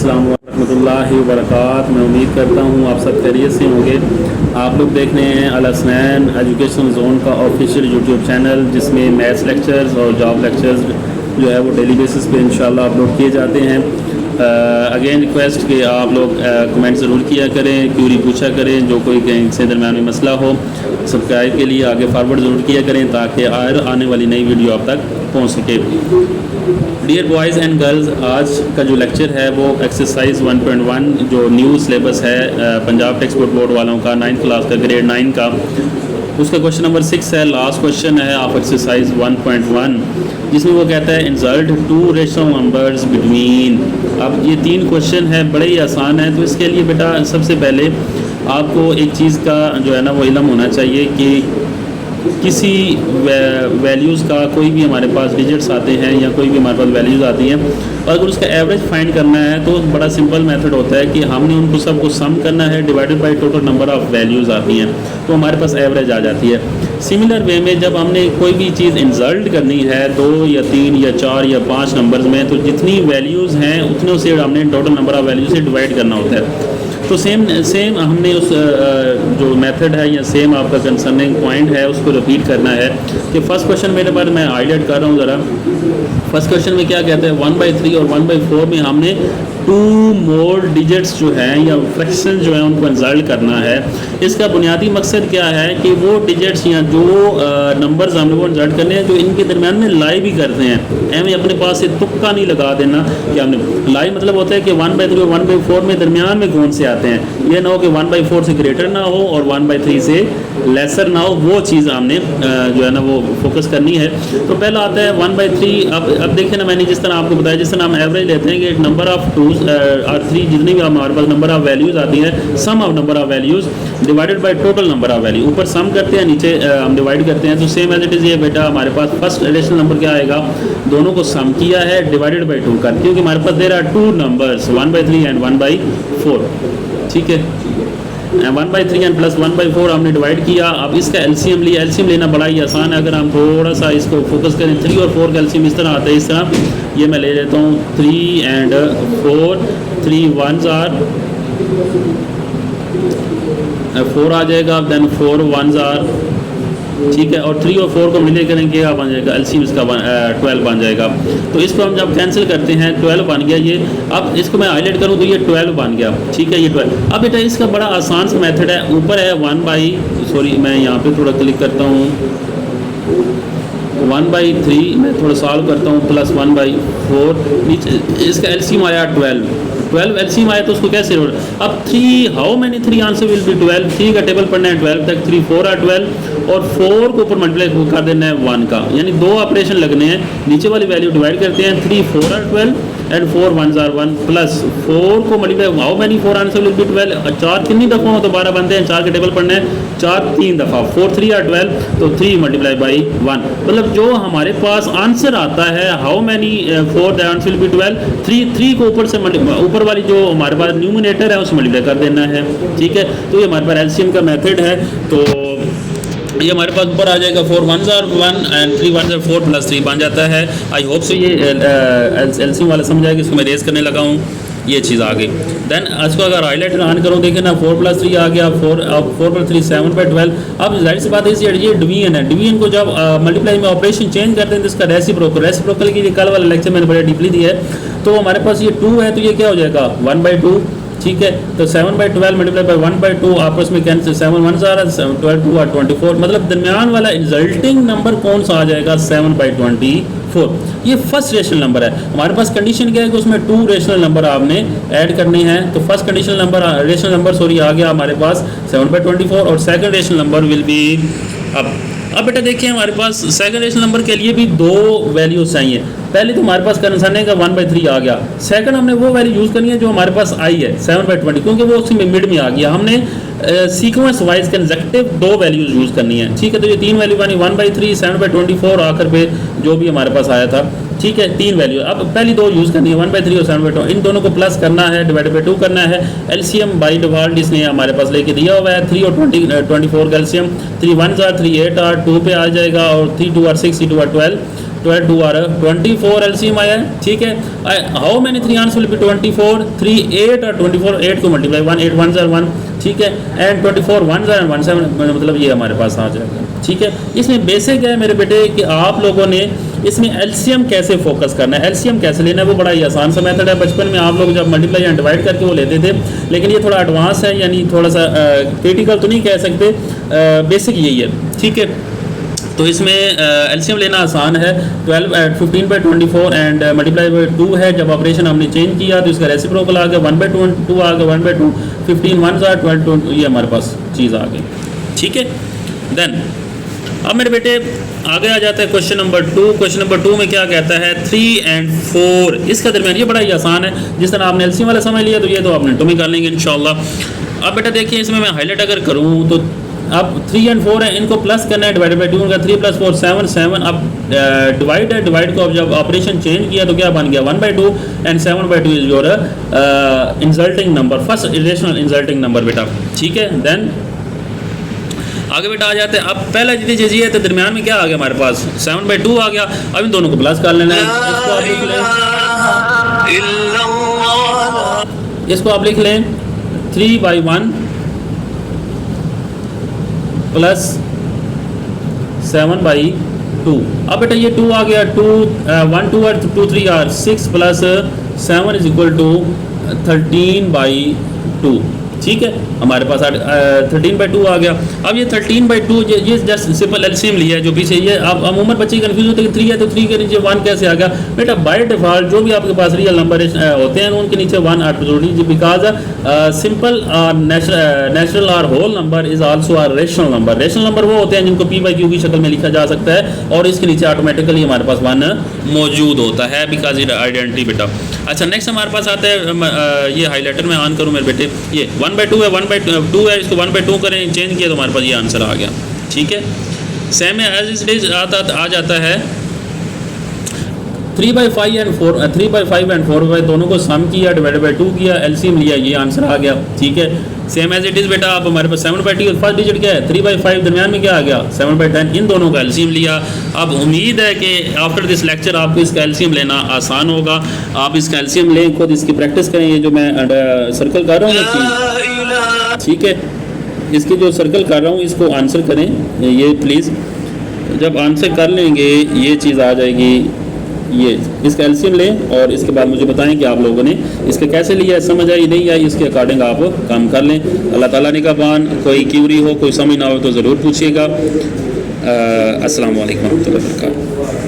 अस्सलाम वालेकुम वबरकातुहू। मैं उम्मीद करता हूँ आप सब खैरियत से होंगे। आप लोग देख रहे हैं अल हसनैन एजुकेशन जोन का ऑफिशियल यूट्यूब चैनल, जिसमें मैथ्स लेक्चर्स और जॉब लेक्चर्स जो है वो डेली बेसिस पे इंशाल्लाह अपलोड किए जाते हैं। अगेन रिक्वेस्ट कि आप लोग कमेंट ज़रूर किया करें, क्यूरी पूछा करें, जो कोई कहीं से दरम्यान में मसला हो सब्सक्राइब के लिए आगे फारवर्ड ज़रूर किया करें ताकि आने वाली नई वीडियो आप तक पहुँच सके। डियर बॉयज़ एंड गर्ल्स, आज का जो लेक्चर है वो एक्सरसाइज 1.1 जो न्यू सिलेबस है पंजाब टेक्स्ट बुक बोर्ड वालों का 9th क्लास का ग्रेड 9 का, उसका क्वेश्चन नंबर 6 है। लास्ट क्वेश्चन है ऑफ एक्सरसाइज 1.1, जिसमें वो कहता है insert two rational numbers between. अब ये 3 क्वेश्चन है, बड़े ही आसान है। तो इसके लिए बेटा सबसे पहले आपको एक चीज़ का जो है ना वो इल्म होना चाहिए कि किसी वैल्यूज़ का कोई भी हमारे पास डिजिट्स आते हैं या कोई भी हमारे पास वैल्यूज़ आती हैं और अगर उसका एवरेज फाइंड करना है तो बड़ा सिंपल मेथड होता है कि हमने उनको सबको सम करना है, divided by total number of values आती हैं तो हमारे पास एवरेज आ जाती है। सिमिलर वे में जब हमने कोई भी चीज़ इंसल्ट करनी है 2 या 3 या 4 या 5 नंबर्स में, तो जितनी वैल्यूज़ हैं उतनों से हमने टोटल नंबर ऑफ़ वैल्यूज़ से डिवाइड करना होता है। तो सेम हमने उस जो मेथड है या सेम आपका कंसर्निंग पॉइंट है उसको रिपीट करना है कि फ़र्स्ट क्वेश्चन मेरे पास मैं हाईलाइट कर रहा हूँ ज़रा। फर्स्ट क्वेश्चन में क्या कहते हैं 1/3 और 1/4 में हमने 2 मोर डिजिट्स जो हैं या फ्रैक्शन जो है उनको इंसल्ट करना है। इसका बुनियादी मकसद क्या है कि वो डिजिट्स या जो नंबर्स हमने वो इंसल्ट करने हैं जो इनके दरमियान में लाई भी करते हैं। एम अपने पास से तुक्का नहीं लगा देना कि हमने लाई, मतलब होता है कि 1/3 और 1/4 में दरमियान में कौन से आते हैं। ये ना हो कि 1/4 से ग्रेटर ना हो और 1/3 से लेसर ना हो, वो चीज़ हमने जो है ना वो फोकस करनी है। तो पहला आता है 1/3। अब देखिए ना, मैंने जिस तरह आपको बताया, जिस तरह हम एवरेज लेते हैं कि नंबर ऑफ 2 और 3 जितनी भी हमारे पास नंबर ऑफ वैल्यूज़ आती हैं, sum of number of values divided by total number of value, ऊपर सम करते हैं नीचे हम डिवाइड करते हैं। तो सेम एज इट इज़ ये बेटा हमारे पास फर्स्ट रेशनल नंबर क्या आएगा, दोनों को सम किया है डिवाइडेड बाई 2 कर, क्योंकि हमारे पास देयर आर 2 नंबर्स 1/3 एंड 1/4। ठीक है, 1/3 एंड प्लस 1/4 हमने डिवाइड किया। अब इसका एलसीएम लिया। एलसीएम लेना बड़ा ही आसान है। अगर हम थोड़ा सा इसको फोकस करें, 3 और 4 का एलसीएम इस तरह आता है, इस तरह ये मैं ले लेता हूँ 3 एंड 4, 3 1s आर 4 आ जाएगा, देन 4 1s आर, ठीक है, और 3 और 4 को मिले करेंगे क्या बन जाएगा, एलसीएम इसका 12 बन जाएगा। तो इसको हम जब कैंसिल करते हैं 12 बन गया ये। अब इसको मैं हाईलाइट करूँ तो ये 12 बन गया, ठीक है, ये 12। अब बेटा इसका बड़ा आसान सा मेथड है, ऊपर है मैं यहाँ पे थोड़ा क्लिक करता हूँ 1/3 मैं थोड़ा सॉल्व करता हूँ, प्लस 1/4 नीचे इसका एलसीएम आया 12 एलसीएम आया। तो उसको कैसे अब 3 how many 3 answer will be 12। 3 का टेबल पढ़ना है 12 तक, 3 4 are 12 और 4 को ऊपर मल्टीप्लाई कर देना है 1 का, यानी 2 ऑपरेशन लगने हैं। नीचे वाली वैल्यू डिवाइड करते हैं, 3 4 are 12 and 4 1s are 1 plus 4 को multiply how many 4 answer will be 12। 4 कितनी दफ़ा हो तो 12 बनते हैं, 4 के टेबल पढ़ना है 4 3 दफ़ा, 4 3 are 12 तो 3 मल्टीप्लाई बाई 1, मतलब जो हमारे पास आंसर आता है how many 4 the answer will be 12, 3 को ऊपर से ऊपर वाली जो हमारे पास न्यूमिनेटर है उसमें मल्टीप्लाई कर देना है। ठीक है, तो ये हमारे पास एलसीएम का मेथड है। तो ये हमारे पास ऊपर आ जाएगा 4 1s are 1 and 3 1s are 4 plus 3 बन जाता है। आई होप से ये एलसीएम वाला समझ आएगा। इसको मैं रेस करने लगा हूँ, ये चीज़ आ गई। देन इसको अगर हाईलाइट ऑन करो, देखें ना 4 + 3 आ गया, 4 + 3 7/12। अब जाहिर सी बात है ये डिवीजन है। डिवीजन को जब मल्टीप्लाई में ऑपरेशन चेंज करते हैं तो इसका रेसिप्रोकल की कल वाला लेक्चर मैंने बड़ा डीपली दिया है। तो हमारे पास ये 2 है तो ये क्या हो जाएगा 1/2, ठीक है। तो 7/12 मल्टीप्लाई बाई 1/2 आपस में कैंसिल, 7 1s are 12 2 are 24, मतलब दरमियान वाला रिजल्टिंग नंबर कौन सा आ जाएगा 7/24। ये फर्स्ट रेशनल नंबर है। हमारे पास कंडीशन क्या है कि उसमें 2 रेशनल नंबर आपने ऐड करने हैं। तो first conditional number rational number आ गया हमारे पास 7/24 और second rational number will be अब बेटा देखिए हमारे पास सेकंड रेशनल नंबर के लिए भी 2 वैल्यूज चाहिए। पहले तो हमारे पास करने का 1/3 आ गया। सेकंड हमने वो वैल्यू यूज़ करनी है जो हमारे पास आई है 7/20, क्योंकि वो उसी में मिड में आ गया। हमने sequence wise consecutive 2 values use करनी है, ठीक है। तो ये 3 वैल्यू बनी 1/3 7/24 आखिर पे जो भी हमारे पास आया था, ठीक है, 3 वैल्यू। अब पहली 2 यूज़ करनी है 1/3 और 7/24, इन दोनों को प्लस करना है, डिवाइडेड बाई 2 करना है। एलसीएम बाई डिफॉल्ट इसने हमारे पास लेके दिया हुआ है 3 और 24 का एलसीएम, 3 1s are 3 8 are 2 पे आ जाएगा और 3 2 are 6 3 2 are 12 12 2 आर 24 एलसीएम आया है, ठीक है। How many 3 answer will be 24, 3 8 और 24 8 को मल्टीप्लाई 1 8 1 0 1, ठीक है, एंड 24 1 0 1 7, मतलब ये हमारे पास आ जाएगा, ठीक है। इसमें बेसिक है मेरे बेटे कि आप लोगों ने इसमें एलसीएम कैसे फोकस करना है, एलसीएम कैसे लेना है, वो बड़ा ही आसान सा मेथड है। बचपन में आप लोग जब मल्टीप्लाई एंड डिवाइड करके वो लेते थे, लेकिन ये थोड़ा एडवांस है, यानी थोड़ा सा क्रिटिकल तो नहीं कह सकते, बेसिक यही है, ठीक है। तो इसमें एलसीएम लेना आसान है। 15/24 एंड मल्टीप्लाई बाई 2 है। जब ऑपरेशन हमने चेंज किया तो इसका रेसिप्रोकल आ गया, 1/2 आ गया, 1/2 15 1 12, ये हमारे पास चीज़ आ गई, ठीक है। देन अब मेरे बेटे आगे आ जाता है क्वेश्चन नंबर 2। क्वेश्चन नंबर 2 में क्या कहता है, 3 and 4 इसका दरमियान, ये बड़ा ही आसान है। जिस तरह आपने एलसीएम वाला समझ लिया तो ये तो आप मिनटों में कर लेंगे इंशाल्लाह। अब बेटा देखिए इसमें मैं हाईलाइट अगर करूँ तो अब 3 and 4 है, इनको प्लस करना है, डिवाइडेड बाई 2 होगा, 3 + 4 7 7। अब डिवाइड है, डिवाइड को अब जब ऑपरेशन चेंज किया तो क्या बन गया, 1/2 and 7/2 is your insulting number, first irrational insulting number बेटा, ठीक है। देन आगे बेटा आ जाते हैं। अब पहला जितनी चीज़ है तो दरमियान में क्या आ गया हमारे पास, 7/2 आ गया। अब इन दोनों को प्लस कर लेना है, इसको आप लिख लें, इसको आप लिख लें 3/1 प्लस 7/2। अब बेटा ये 2 आ गया, 2 1 2 और 2 3 are 6 plus 7 is equal to 13/2, ठीक है। हमारे पास 13/2 आ गया। अब ये 13/2 ये जस्ट सिंपल एलसीएम लिया है जो पीछे ये। आप अमूमन बच्चे कंफ्यूज होते हैं कि 3 है तो 3 के नीचे 1 कैसे आ गया। बेटा बाय डिफ़ॉल्ट जो भी आपके पास रियल नंबर होते हैं उनके नीचे 1 ऑटोमेटिकली, बिकॉज सिंपल नेचुरल और whole number is also are rational number. Rational number वो होते हैं जिनको p/q की शक्ल में लिखा जा सकता है और इसके नीचे ऑटोमेटिकली हमारे पास 1 मौजूद होता है, बिकॉज इट आइडेंटिटी बेटा। अच्छा नेक्स्ट हमारे पास आता है, ये हाईलाइटर में ऑन करूँ मेरे बेटे, ये 1/2 है, 1/2 है, इसको 1/2 करें, चेंज किया तो हमारे पास ये आंसर आ गया, ठीक है। सेम एज इट इज आ जाता है 3/5 एंड 4 दोनों को सम किया, डिवाइडेड बाई 2 किया, एलसीएम लिया, ये आंसर आ गया, ठीक है। सेम एज इट इज बेटा आप हमारे पास 7/2 फर्स्ट डिजिट क्या है, 3/5 दरमियान में क्या आ गया 7/10, इन दोनों का एलसीएम लिया। अब उम्मीद है कि आफ्टर दिस लेक्चर आपको इसका एलसीएम लेना आसान होगा। आप इसका एलसीएम लें, खुद इसकी प्रैक्टिस करें। ये जो मैं सर्कल कर रहा हूँ, ठीक है, इसकी जो सर्कल कर रहा हूँ इसको आंसर करें, ये प्लीज़। जब आंसर कर लेंगे ये चीज़ आ जाएगी, ये इसका एलसीएम लें और इसके बाद मुझे बताएं कि आप लोगों ने इसका कैसे लिया, समझ आई नहीं आई, इसके अकॉर्डिंग आप काम कर लें। अल्लाह ताला निगहबान। कोई क्यूरी हो, कोई समझ ना हो तो ज़रूर पूछिएगा। अस्सलाम वालेकुम रहमतुल्लाहि व बरकातहू।